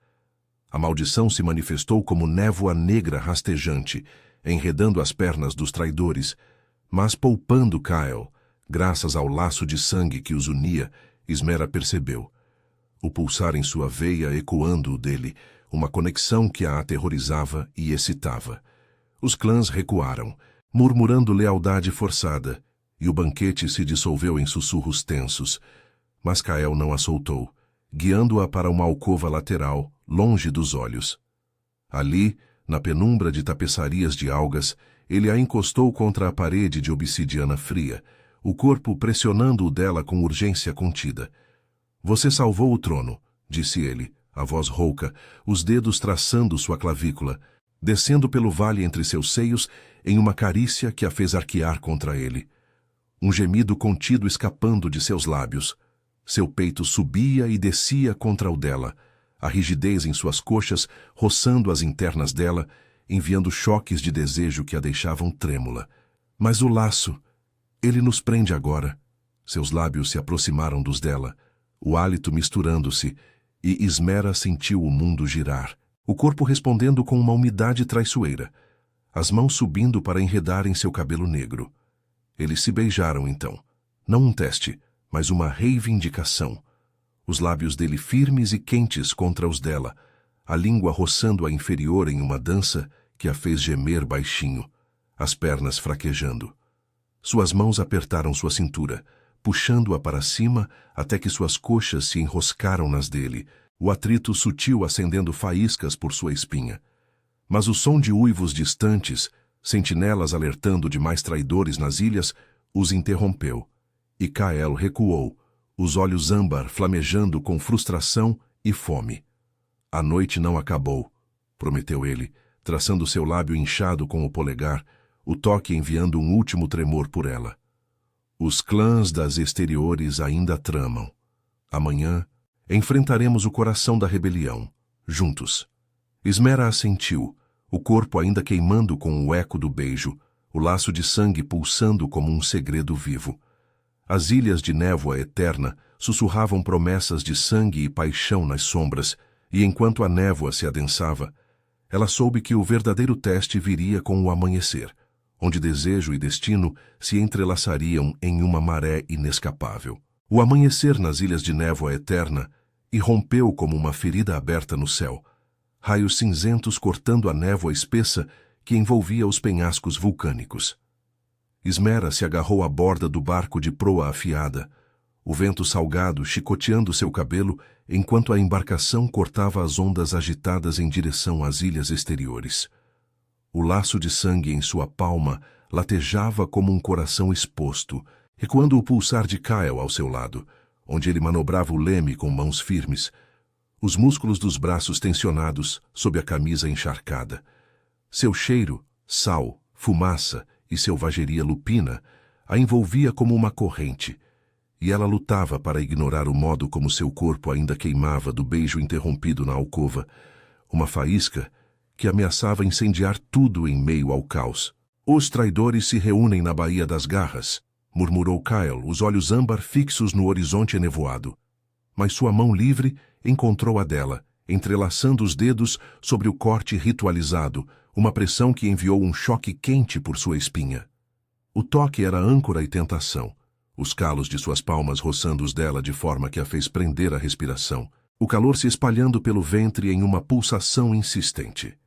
A maldição se manifestou como névoa negra rastejante, enredando as pernas dos traidores, mas poupando Kael, graças ao laço de sangue que os unia. Ismera percebeu. O pulsar em sua veia ecoando o dele, uma conexão que a aterrorizava e excitava. Os clãs recuaram, murmurando lealdade forçada, e o banquete se dissolveu em sussurros tensos. Mas Kael não a soltou, guiando-a para uma alcova lateral, longe dos olhos. Ali, na penumbra de tapeçarias de algas, ele a encostou contra a parede de obsidiana fria, o corpo pressionando o dela com urgência contida. Você salvou o trono, disse ele, a voz rouca, os dedos traçando sua clavícula, descendo pelo vale entre seus seios em uma carícia que a fez arquear contra ele. Um gemido contido escapando de seus lábios. Seu peito subia e descia contra o dela, a rigidez em suas coxas roçando as internas dela, enviando choques de desejo que a deixavam trêmula. Mas o laço, ele nos prende agora. Seus lábios se aproximaram dos dela, o hálito misturando-se, e Ismera sentiu o mundo girar, o corpo respondendo com uma umidade traiçoeira, as mãos subindo para enredar em seu cabelo negro. Eles se beijaram então, não um teste, mas uma reivindicação. Os lábios dele firmes e quentes contra os dela, a língua roçando a inferior em uma dança que a fez gemer baixinho, as pernas fraquejando. Suas mãos apertaram sua cintura, puxando-a para cima até que suas coxas se enroscaram nas dele, o atrito sutil acendendo faíscas por sua espinha. Mas o som de uivos distantes, sentinelas alertando de mais traidores nas ilhas, os interrompeu. E Kael recuou, os olhos âmbar flamejando com frustração e fome. A noite não acabou, prometeu ele, traçando seu lábio inchado com o polegar, o toque enviando um último tremor por ela. Os clãs das exteriores ainda tramam. Amanhã, enfrentaremos o coração da rebelião, juntos. Ismera assentiu, o corpo ainda queimando com o eco do beijo, o laço de sangue pulsando como um segredo vivo. As ilhas de névoa eterna sussurravam promessas de sangue e paixão nas sombras, e enquanto a névoa se adensava, ela soube que o verdadeiro teste viria com o amanhecer, onde desejo e destino se entrelaçariam em uma maré inescapável. O amanhecer nas ilhas de névoa eterna irrompeu como uma ferida aberta no céu, raios cinzentos cortando a névoa espessa que envolvia os penhascos vulcânicos. Ismera se agarrou à borda do barco de proa afiada, o vento salgado chicoteando seu cabelo enquanto a embarcação cortava as ondas agitadas em direção às ilhas exteriores. O laço de sangue em sua palma latejava como um coração exposto, recuando o pulsar de Kyle ao seu lado, onde ele manobrava o leme com mãos firmes, os músculos dos braços tensionados sob a camisa encharcada. Seu cheiro, sal, fumaça e selvageria lupina a envolvia como uma corrente, e ela lutava para ignorar o modo como seu corpo ainda queimava do beijo interrompido na alcova, uma faísca que ameaçava incendiar tudo em meio ao caos. Os traidores se reúnem na Baía das Garras, murmurou Kyle, os olhos âmbar fixos no horizonte enevoado. Mas sua mão livre encontrou a dela, entrelaçando os dedos sobre o corte ritualizado, uma pressão que enviou um choque quente por sua espinha. O toque era âncora e tentação, os calos de suas palmas roçando os dela de forma que a fez prender a respiração, o calor se espalhando pelo ventre em uma pulsação insistente.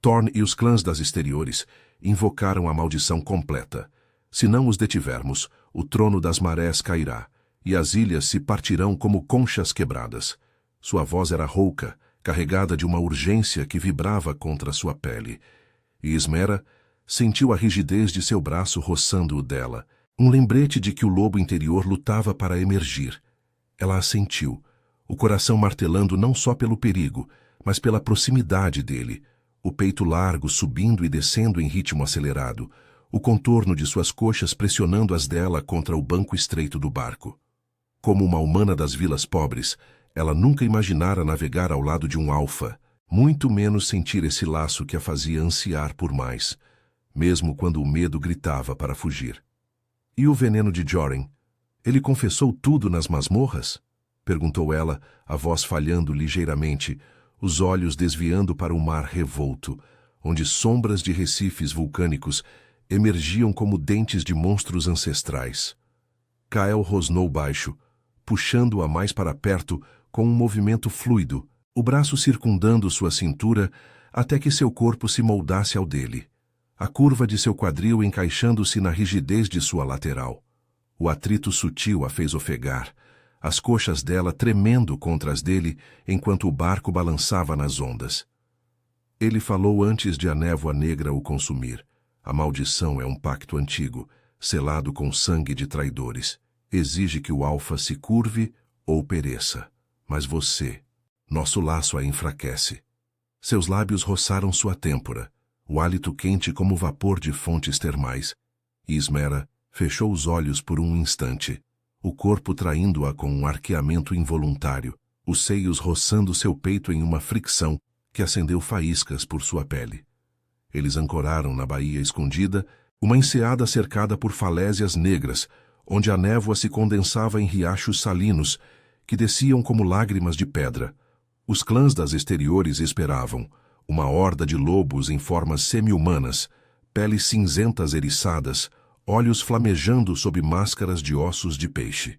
Thorn e os clãs das exteriores invocaram a maldição completa. Se não os detivermos, o trono das marés cairá, e as ilhas se partirão como conchas quebradas. Sua voz era rouca, carregada de uma urgência que vibrava contra sua pele. E Ismera sentiu a rigidez de seu braço roçando o dela, um lembrete de que o lobo interior lutava para emergir. Ela assentiu, o coração martelando não só pelo perigo, mas pela proximidade dele, o peito largo subindo e descendo em ritmo acelerado, o contorno de suas coxas pressionando as dela contra o banco estreito do barco. Como uma humana das vilas pobres, ela nunca imaginara navegar ao lado de um alfa, muito menos sentir esse laço que a fazia ansiar por mais, mesmo quando o medo gritava para fugir. E o veneno de Joren? Ele confessou tudo nas masmorras? Perguntou ela, a voz falhando ligeiramente, os olhos desviando para o mar revolto, onde sombras de recifes vulcânicos emergiam como dentes de monstros ancestrais. Kyle rosnou baixo, puxando-a mais para perto com um movimento fluido, o braço circundando sua cintura até que seu corpo se moldasse ao dele, a curva de seu quadril encaixando-se na rigidez de sua lateral. O atrito sutil a fez ofegar, as coxas dela tremendo contra as dele enquanto o barco balançava nas ondas. Ele falou antes de a névoa negra o consumir. A maldição é um pacto antigo, selado com sangue de traidores. Exige que o alfa se curve ou pereça. Mas você, nosso laço a enfraquece. Seus lábios roçaram sua têmpora, o hálito quente como vapor de fontes termais. E Ismera fechou os olhos por um instante, o corpo traindo-a com um arqueamento involuntário, os seios roçando seu peito em uma fricção que acendeu faíscas por sua pele. Eles ancoraram na baía escondida, uma enseada cercada por falésias negras, onde a névoa se condensava em riachos salinos, que desciam como lágrimas de pedra. Os clãs das exteriores esperavam, uma horda de lobos em formas semi-humanas, peles cinzentas eriçadas, olhos flamejando sob máscaras de ossos de peixe.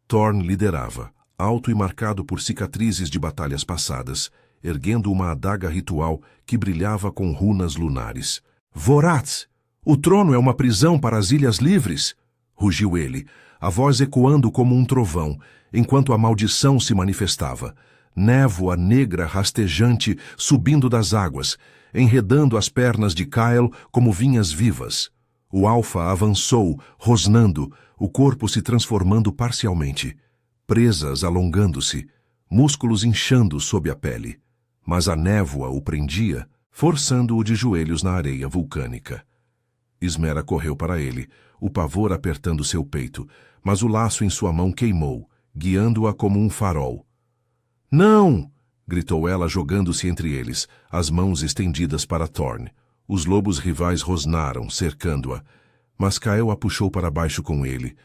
Thorn liderava, alto e marcado por cicatrizes de batalhas passadas, erguendo uma adaga ritual que brilhava com runas lunares. Vorath! O trono é uma prisão para as Ilhas Livres! Rugiu ele, a voz ecoando como um trovão, enquanto a maldição se manifestava. Névoa negra rastejante subindo das águas, enredando as pernas de Kyle como vinhas vivas. O alfa avançou, rosnando, o corpo se transformando parcialmente. Presas alongando-se, músculos inchando sob a pele. Mas a névoa o prendia, forçando-o de joelhos na areia vulcânica. Ismera correu para ele, o pavor apertando seu peito, mas o laço em sua mão queimou, guiando-a como um farol. Não! Gritou ela jogando-se entre eles, as mãos estendidas para Thorn. Os lobos rivais rosnaram, cercando-a, mas Kyle a puxou para baixo com ele.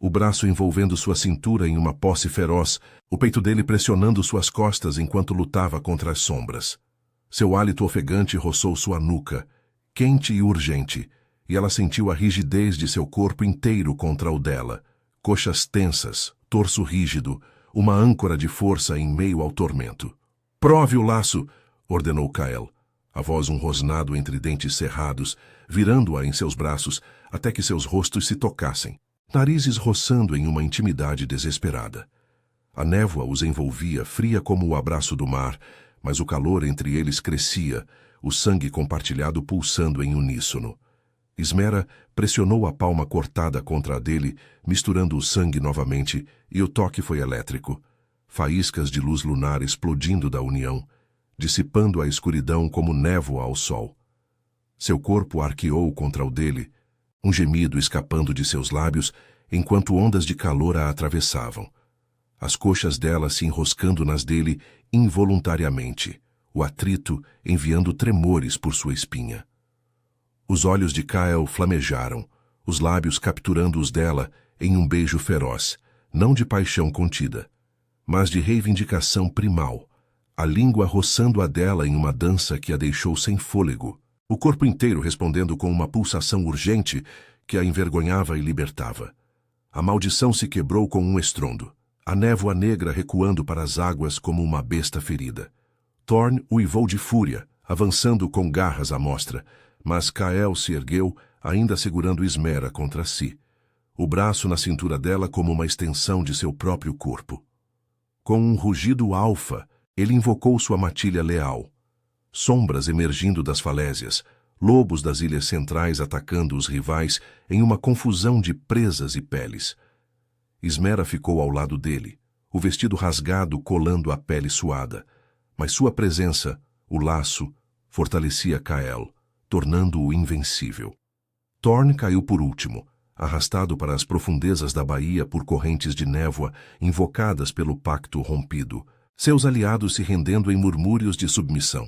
o braço envolvendo sua cintura em uma posse feroz, o peito dele pressionando suas costas enquanto lutava contra as sombras. Seu hálito ofegante roçou sua nuca, quente e urgente, e ela sentiu a rigidez de seu corpo inteiro contra o dela, coxas tensas, torso rígido, uma âncora de força em meio ao tormento. "Prove o laço!" ordenou Kael, a voz um rosnado entre dentes cerrados, virando-a em seus braços até que seus rostos se tocassem, narizes roçando em uma intimidade desesperada. A névoa os envolvia, fria como o abraço do mar, mas o calor entre eles crescia, o sangue compartilhado pulsando em uníssono. Ismera pressionou a palma cortada contra a dele, misturando o sangue novamente, e o toque foi elétrico. Faíscas de luz lunar explodindo da união, dissipando a escuridão como névoa ao sol. Seu corpo arqueou contra o dele, um gemido escapando de seus lábios, enquanto ondas de calor a atravessavam. As coxas dela se enroscando nas dele involuntariamente, o atrito enviando tremores por sua espinha. Os olhos de Kael flamejaram, os lábios capturando os dela em um beijo feroz, não de paixão contida, mas de reivindicação primal, a língua roçando a dela em uma dança que a deixou sem fôlego, o corpo inteiro respondendo com uma pulsação urgente que a envergonhava e libertava. A maldição se quebrou com um estrondo, a névoa negra recuando para as águas como uma besta ferida. Thorn uivou de fúria, avançando com garras à mostra, mas Kael se ergueu, ainda segurando Ismera contra si, o braço na cintura dela como uma extensão de seu próprio corpo. Com um rugido alfa, ele invocou sua matilha leal. Sombras emergindo das falésias, lobos das ilhas centrais atacando os rivais em uma confusão de presas e peles. Ismera ficou ao lado dele, o vestido rasgado colando a pele suada, mas sua presença, o laço, fortalecia Kael, tornando-o invencível. Thorn caiu por último, arrastado para as profundezas da baía por correntes de névoa invocadas pelo pacto rompido, seus aliados se rendendo em murmúrios de submissão.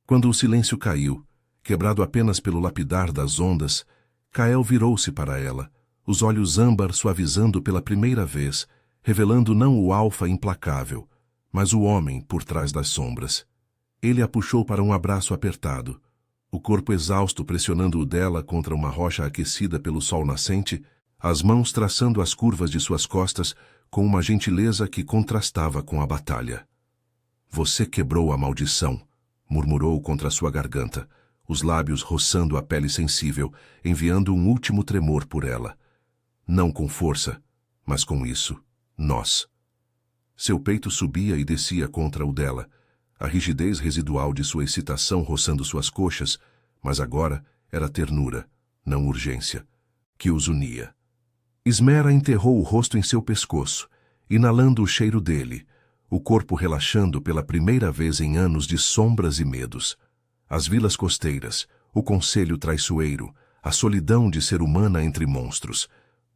Quando o silêncio caiu, quebrado apenas pelo lapidar das ondas, Kael virou-se para ela, os olhos âmbar suavizando pela primeira vez, revelando não o alfa implacável, mas o homem por trás das sombras. Ele a puxou para um abraço apertado, o corpo exausto pressionando o dela contra uma rocha aquecida pelo sol nascente, as mãos traçando as curvas de suas costas com uma gentileza que contrastava com a batalha. "Você quebrou a maldição", murmurou contra sua garganta, os lábios roçando a pele sensível, enviando um último tremor por ela. Não com força, mas com isso, nós. Seu peito subia e descia contra o dela, a rigidez residual de sua excitação roçando suas coxas, mas agora era ternura, não urgência, que os unia. Ismera enterrou o rosto em seu pescoço, inalando o cheiro dele, o corpo relaxando pela primeira vez em anos de sombras e medos. As vilas costeiras, o conselho traiçoeiro, a solidão de ser humana entre monstros,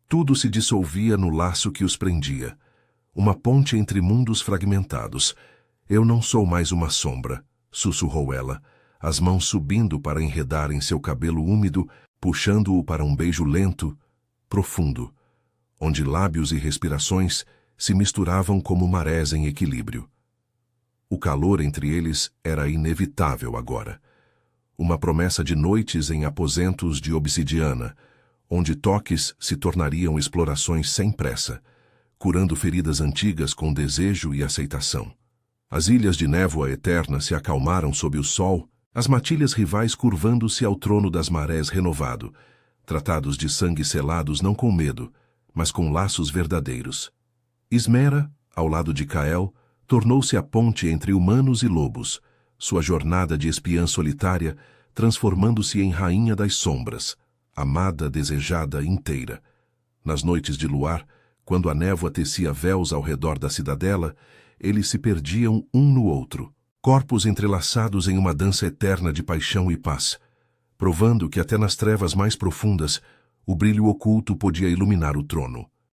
tudo se dissolvia no laço que os prendia. Uma ponte entre mundos fragmentados. "Eu não sou mais uma sombra", sussurrou ela, as mãos subindo para enredar em seu cabelo úmido, puxando-o para um beijo lento, profundo, onde lábios e respirações se misturavam como marés em equilíbrio. O calor entre eles era inevitável agora. Uma promessa de noites em aposentos de obsidiana, onde toques se tornariam explorações sem pressa, curando feridas antigas com desejo e aceitação. As ilhas de névoa eterna se acalmaram sob o sol, as matilhas rivais curvando-se ao trono das marés renovado, tratados de sangue selados não com medo, mas com laços verdadeiros. Ismera, ao lado de Kael, tornou-se a ponte entre humanos e lobos, sua jornada de espiã solitária transformando-se em rainha das sombras, amada, desejada, inteira. Nas noites de luar, quando a névoa tecia véus ao redor da cidadela, eles se perdiam um no outro, corpos entrelaçados em uma dança eterna de paixão e paz, provando que até nas trevas mais profundas, o brilho oculto podia iluminar o trono.